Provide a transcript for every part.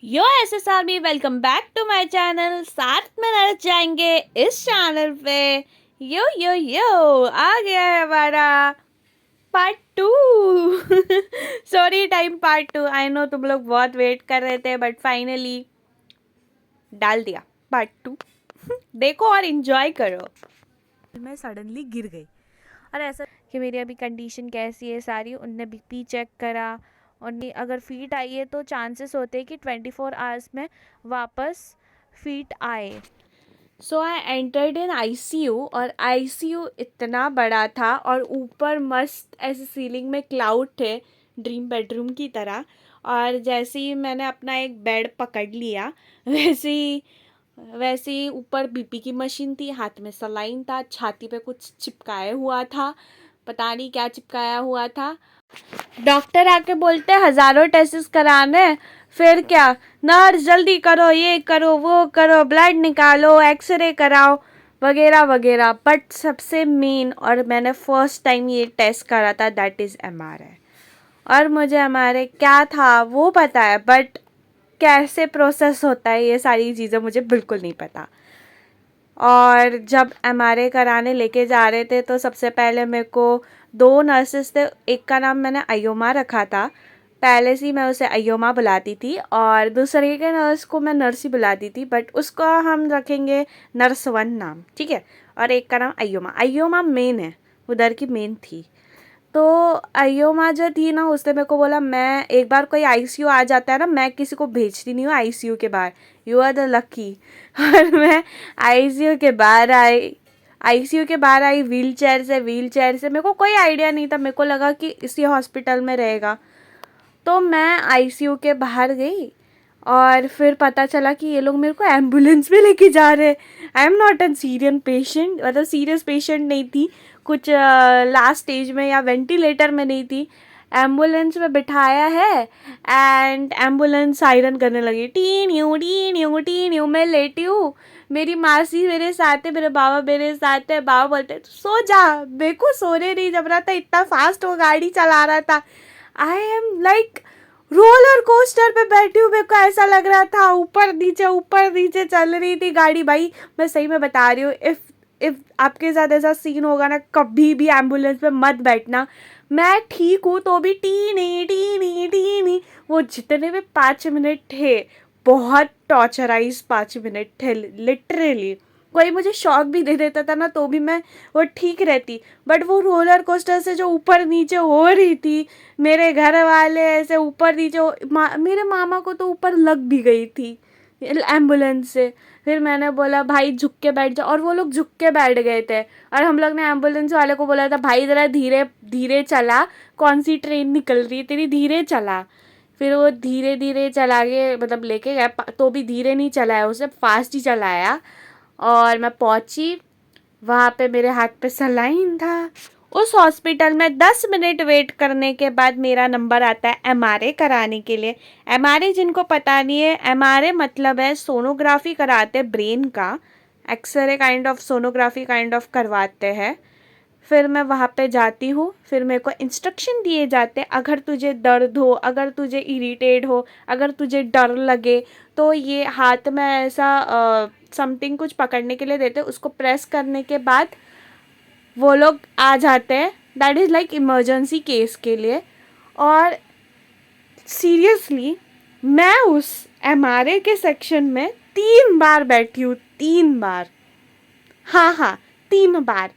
यो SSR भी welcome back to my channel. साथ में नर्स जाएंगे इस चैनल पे। यो आ गया है हमारा part 2। Sorry time part 2। I know तुम लोग बहुत वेट कर रहे थे बट फाइनली डाल दिया पार्ट 2। देखो और एंजॉय करो। मैं सडनली गिर गई और ऐसा कि मेरी अभी कंडीशन कैसी है सारी। उनने बीपी चेक करा और अगर फीट आई है तो चांसेस होते हैं कि 24 आवर्स में वापस फीट आए। सो आई एंटर्ड इन आईसीयू और आईसीयू इतना बड़ा था और ऊपर मस्त ऐसे सीलिंग में क्लाउड थे ड्रीम बेडरूम की तरह। और जैसे ही मैंने अपना एक बेड पकड़ लिया वैसे ही ऊपर बीपी की मशीन थी, हाथ में सलाइन था, छाती पे कुछ चिपकाया हुआ था, पता नहीं क्या चिपकाया हुआ था। डॉक्टर आके बोलते हज़ारों टेस्ट कराने। फिर क्या, नर्स जल्दी करो, ये करो वो करो, ब्लड निकालो, एक्सरे कराओ वगैरह वगैरह। बट सबसे मेन और मैंने फर्स्ट टाइम ये टेस्ट करा था दैट इज़ एमआरआई। और मुझे एमआरआई क्या था वो पता है बट कैसे प्रोसेस होता है ये सारी चीज़ें मुझे बिल्कुल नहीं पता। और जब एमआरआई कराने लेके जा रहे थे तो सबसे पहले मेरे को 2 नर्सेस थे। एक का नाम मैंने अयोमा रखा था, पहले से ही मैं उसे अयोमा बुलाती थी, और दूसरे के नर्स को मैं नर्सी बुलाती थी बट उसको हम रखेंगे नर्स 1 नाम, ठीक है। और एक का नाम अयोमा। अयोमा मेन है, उधर की मेन थी। तो अयोमा जो थी ना उसने मेरे को बोला, मैं एक बार कोई आईसीयू आ जाता है ना, मैं किसी को भेजती नहीं हूँ आईसीयू के बाहर, यू आर द लकी। और मैं आईसीयू के बाहर आई व्हील चेयर से मेरे को कोई आइडिया नहीं था, मेरे को लगा कि इसी हॉस्पिटल में रहेगा। तो मैं आईसीयू के बाहर गई और फिर पता चला कि ये लोग मेरे को एम्बुलेंस में लेके जा रहे हैं। I am not a serious patient, मतलब सीरियस पेशेंट नहीं थी, कुछ लास्ट स्टेज में या वेंटिलेटर में नहीं थी। एम्बुलेंस में बिठाया है एंड एम्बुलेंस सायरन करने लगी, टी न्यू। मैं लेटी हूँ, मेरी मासी मेरे साथ है, मेरे बाबा मेरे साथ है। बाबा बोलते तू सो जा, मेरे को सोने नहीं जम रहा था, इतना फास्ट वो गाड़ी चला रहा था। I am like roller coaster पे बैठी हूँ, मेरे को ऐसा लग रहा था ऊपर नीचे चल रही थी गाड़ी। भाई मैं सही में बता रही हूँ, इफ़ आपके साथ ऐसा सीन होगा ना, कभी भी एम्बुलेंस में मत बैठना। मैं ठीक हूँ तो भी टी नहीं। वो जितने भी 5 मिनट थे बहुत टॉर्चराइज 5 मिनट थे लिटरली। कोई मुझे शॉक भी दे देता था ना तो भी मैं वो ठीक रहती, बट वो रोलर कोस्टर से जो ऊपर नीचे हो रही थी, मेरे घर वाले ऐसे ऊपर नीचे मेरे मामा को तो ऊपर लग भी गई थी एम्बुलेंस से। फिर मैंने बोला भाई झुक के बैठ जाओ, और वो लोग झुक के बैठ गए थे। और हम लोग ने एम्बुलेंस वाले को बोला था भाई ज़रा धीरे धीरे चला, कौन सी ट्रेन निकल रही है तेरी, धीरे चला। फिर वो धीरे धीरे चला के मतलब लेके गया, तो भी धीरे नहीं चलाया, उसे फास्ट ही चलाया। और मैं पहुंची वहाँ पे, मेरे हाथ पे सलाइन था। उस हॉस्पिटल में 10 मिनट वेट करने के बाद मेरा नंबर आता है एमआरआई कराने के लिए। एमआरआई जिनको पता नहीं है, एमआरआई मतलब है सोनोग्राफी कराते ब्रेन का, x ray kind of sonography kind of करवाते हैं। फिर मैं वहाँ पे जाती हूँ, फिर मेरे को इंस्ट्रक्शन दिए जाते हैं, अगर तुझे दर्द हो, अगर तुझे इरिटेट हो, अगर तुझे डर लगे तो ये हाथ में ऐसा समथिंग कुछ पकड़ने के लिए देते हैं, उसको प्रेस करने के बाद वो लोग आ जाते हैं। That is like emergency case के लिए। और सीरियसली मैं उस एमआरआई के सेक्शन में 3 बार बैठी हूँ, 3 बार। हाँ 3 बार,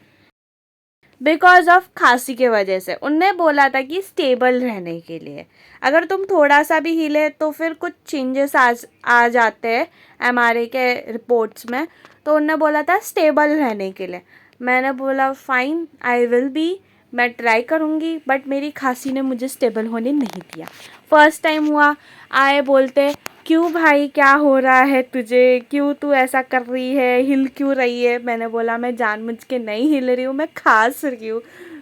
बिकॉज ऑफ खांसी के वजह से। उनने बोला था कि स्टेबल रहने के लिए, अगर तुम थोड़ा सा भी हिले तो फिर कुछ चेंजेस आ जाते हैं एमआरआई के रिपोर्ट्स में। तो उनने बोला था स्टेबल रहने के लिए। मैंने बोला फाइन, आई विल बी, मैं ट्राई करूँगी, बट मेरी खांसी ने मुझे स्टेबल होने नहीं दिया। फर्स्ट टाइम हुआ, आए बोलते क्यों भाई क्या हो रहा है तुझे, क्यों तू ऐसा कर रही है, हिल क्यों रही है। मैंने बोला मैं जानबूझ के नहीं हिल रही हूँ, मैं खांस रही हूँ।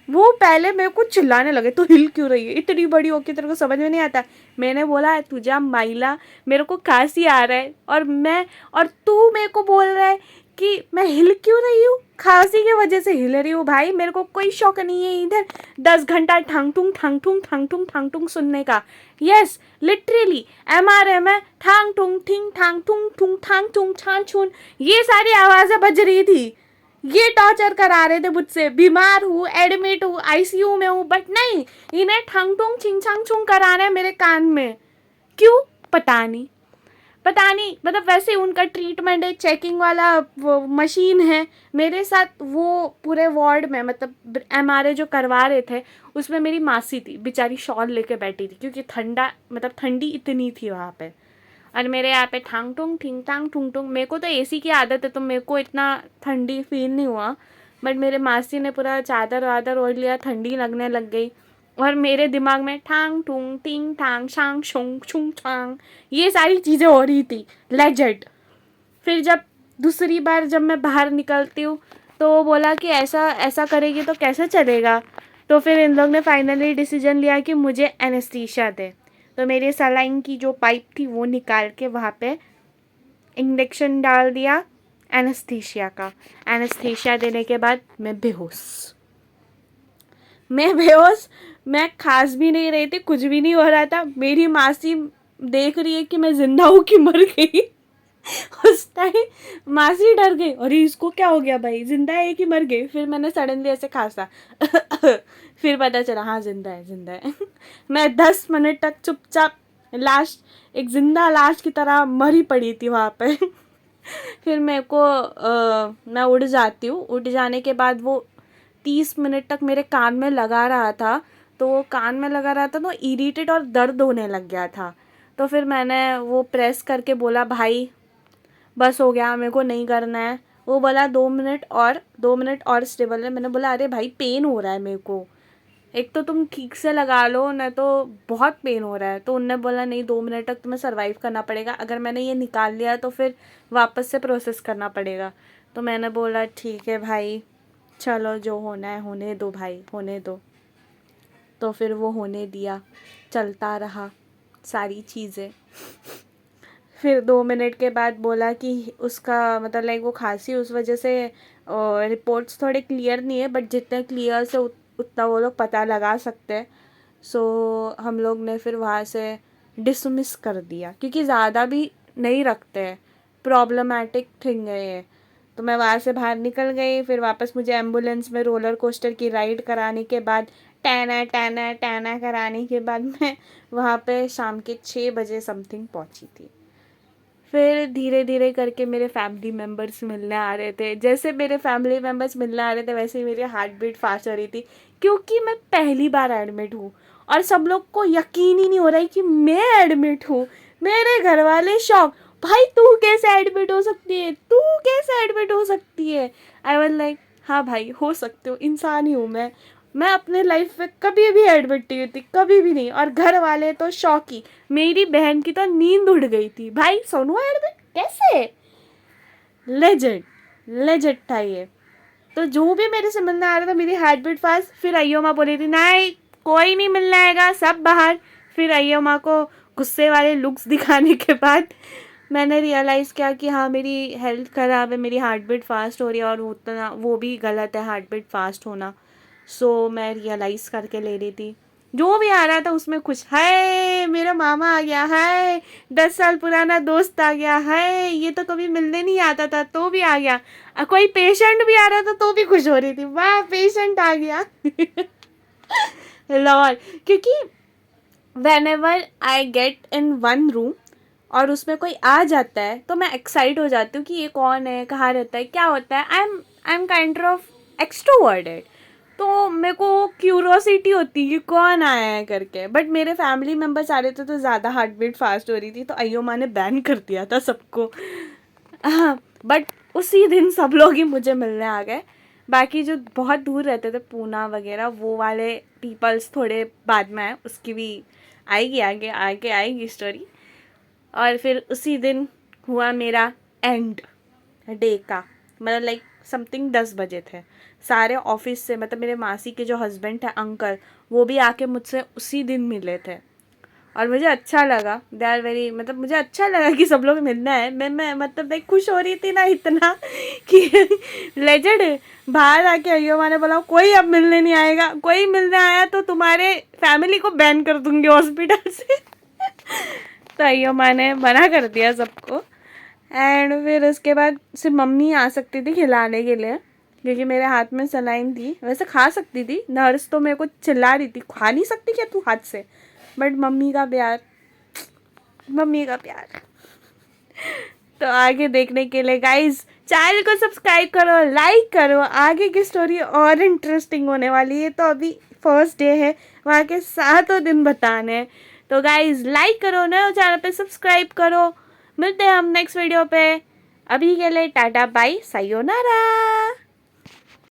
वो पहले मेरे को चिल्लाने लगे तू हिल क्यों रही है, इतनी बड़ी होके तेरे को समझ में नहीं आता। मैंने बोला तुझा माइला, मेरे को खांसी आ रहा है और तू मेरे को बोल रहा है कि मैं हिल क्यों रही हूँ, खांसी की वजह से हिल रही हूँ। भाई मेरे को कोई शौक नहीं है इधर 10 घंटा ठंग ठुंग सुनने का। यस लिटरली MRM में ठांग टुंग ठिंग ठांग टुंग टुंग ठांग टुंग छान छून ये सारी आवाज़ें बज रही थी। ये टॉर्चर करा रहे थे मुझसे, बीमार हूँ, एडमिट हूँ, ICU में हूँ, बट नहीं, इन्हें ठंग टुंग छिंग छांग छुंग करा रहे हैं मेरे कान में। क्यों? पता नहीं, पता नहीं। मतलब वैसे उनका ट्रीटमेंट है, चेकिंग वाला वो मशीन है मेरे साथ। वो पूरे वार्ड में मतलब MRA जो करवा रहे थे उसमें मेरी मासी थी, बेचारी शॉल लेके बैठी थी क्योंकि ठंडा मतलब ठंडी इतनी थी वहाँ पे। और मेरे यहाँ पे ठांग टुंग ठिंग टांग टुंग टुंग। मेरे को तो AC की आदत है तो मेरे को इतना ठंडी फील नहीं हुआ, बट मेरे मासी ने पूरा चादर वादर ओढ़ लिया, ठंडी लगने लग गई। और मेरे दिमाग में ठांग टुंग टिंग टांग शांग शुंग छुंग छांग ये सारी चीज़ें हो रही थी लेजेंड। फिर जब दूसरी बार जब मैं बाहर निकलती हूँ तो वो बोला कि ऐसा ऐसा करेगी तो कैसे चलेगा। तो फिर इन लोग ने फाइनली डिसीजन लिया कि मुझे एनेस्थीसिया दे। तो मेरे सलाइन की जो पाइप थी वो निकाल के वहाँ पे इंजेक्शन डाल दिया एनेस्थीसिया का। एनेस्थीसिया देने के बाद मैं बेहोश, मैं खास भी नहीं रही थी, कुछ भी नहीं हो रहा था। मेरी मासी देख रही है कि मैं जिंदा हूँ कि मर गई। उस टाइम मासी डर गई, अरे इसको क्या हो गया भाई, जिंदा है कि मर गई। फिर मैंने सडनली ऐसे खांसा फिर पता चला हाँ जिंदा है, जिंदा है। मैं 10 मिनट तक चुपचाप लाश, एक जिंदा लाश की तरह मरी पड़ी थी वहाँ पे। फिर मेरे को मैं उठ जाती हूँ। उठ जाने के बाद वो 30 मिनट तक मेरे कान में लगा रहा था, तो वो कान में लगा रहा था तो इरिटेट और दर्द होने लग गया था। तो फिर मैंने वो प्रेस करके बोला भाई बस हो गया, मेरे को नहीं करना है। वो बोला 2 मिनट और, 2 मिनट और स्टेबल है। मैंने बोला अरे भाई पेन हो रहा है मेरे को, एक तो तुम ठीक से लगा लो ना, तो बहुत पेन हो रहा है। तो उनने बोला नहीं 2 मिनट तक तुम्हें सर्वाइव करना पड़ेगा, अगर मैंने ये निकाल लिया तो फिर वापस से प्रोसेस करना पड़ेगा। तो मैंने बोला ठीक है भाई, चलो जो होना है होने दो भाई, होने दो। तो फिर वो होने दिया, चलता रहा सारी चीज़ें। फिर 2 मिनट के बाद बोला कि उसका मतलब लाइक वो खांसी उस वजह से रिपोर्ट्स थोड़े क्लियर नहीं है, बट जितने क्लियर से उतना वो लोग पता लगा सकते हैं। सो हम लोग ने फिर वहाँ से डिसमिस कर दिया क्योंकि ज़्यादा भी नहीं रखते हैं, प्रॉब्लमेटिक थिंग है ये। तो मैं वहाँ से बाहर निकल गई। फिर वापस मुझे एम्बुलेंस में रोलर कोस्टर की राइड कराने के बाद, टैना टैना टैना कराने के बाद मैं वहाँ पे शाम के 6 बजे समथिंग पहुँची थी। फिर धीरे धीरे करके मेरे फैमिली मेम्बर्स मिलने आ रहे थे। जैसे मेरे फैमिली मेम्बर्स मिलने आ रहे थे वैसे ही मेरी हार्ट बीट फास्ट हो रही थी क्योंकि मैं पहली बार एडमिट हूँ और सब लोग को यकीन ही नहीं हो रहा है कि मैं एडमिट हूँ। मेरे घर वाले शॉक, भाई तू कैसे एडमिट हो सकती है, तू कैसे एडमिट हो सकती है। आई वाज लाइक हाँ भाई हो सकते हो, इंसान ही हूँ मैं अपने लाइफ में कभी भी एडमिट नहीं हुई थी, कभी भी नहीं। और घर वाले तो शौक ही, मेरी बहन की तो नींद उड़ गई थी, भाई सोनू एडमिट कैसे, लेजेंड लेजेंड था ये। तो जो भी मेरे से मिलने आ रहा था मेरी हार्ट बीट फास्ट। फिर अय्यो माँ बोली थी नहीं कोई नहीं मिलने आएगा, सब बाहर। फिर अय्यो माँ को गुस्से वाले लुक्स दिखाने के बाद मैंने रियलाइज़ किया कि हाँ मेरी हेल्थ ख़राब है, मेरी हार्ट बीट फास्ट हो रही है और उतना वो भी गलत है हार्ट बीट फास्ट होना। सो मैं रियलाइज़ करके ले रही थी। जो भी आ रहा था उसमें खुश, है मेरा मामा आ गया, है 10 साल पुराना दोस्त आ गया, है ये तो कभी मिलने नहीं आता था तो भी आ गया। कोई पेशेंट भी आ रहा था तो भी खुश हो रही थी, वाह पेशेंट आ गया। लॉर्ड, क्योंकि when ever I get in one room और उसमें कोई आ जाता है तो मैं एक्साइट हो जाती हूँ कि ये कौन है, कहाँ रहता है, क्या होता है। I am kind of extroverted, तो मेरे को क्यूरोसिटी होती है कि कौन आया है करके। बट मेरे फैमिली मेम्बर्स आ रहे थे तो ज़्यादा हार्ट बीट फास्ट हो रही थी तो अय्यो माँ ने बैन कर दिया था सबको। हाँ, बट उसी दिन सब लोग ही मुझे मिलने आ गए। बाकी जो बहुत दूर रहते थे पूना वगैरह वो वाले पीपल्स थोड़े बाद में आए, उसकी भी आएगी आगे आगे आएगी स्टोरी। और फिर उसी दिन हुआ मेरा एंड डे का, मतलब लाइक समथिंग 10 बजे थे। सारे ऑफिस से मतलब मेरे मासी के जो हस्बैंड थे अंकल वो भी आके मुझसे उसी दिन मिले थे। और मुझे अच्छा लगा, दे आर वेरी, मतलब मुझे अच्छा लगा कि सब लोग मिलना है। मैं मतलब मैं खुश हो रही थी ना इतना कि लेजेंड बाहर आके अयो माँ ने बोला कोई अब मिलने नहीं आएगा, कोई मिलने आया तो तुम्हारे फैमिली को बैन कर दूंगी हॉस्पिटल से। तो अयो माँ ने मना कर दिया सबको। एंड फिर उसके बाद सिर्फ मम्मी आ सकती थी खिलाने के लिए, क्योंकि मेरे हाथ में सलाइन थी। वैसे खा सकती थी, नर्स तो मेरे को चिल्ला रही थी खा नहीं सकती क्या तू हाथ से, बट मम्मी का प्यार, मम्मी का प्यार। तो आगे देखने के लिए गाइस चैनल को सब्सक्राइब करो, लाइक करो, आगे की स्टोरी और इंटरेस्टिंग होने वाली है। तो अभी फर्स्ट डे है, वहाँ के 7 दिन बताने हैं। तो गाइस लाइक करो, नए चैनल पे सब्सक्राइब करो। मिलते हैं हम नेक्स्ट वीडियो पे। अभी के लिए टाटा बाय सायोनारा।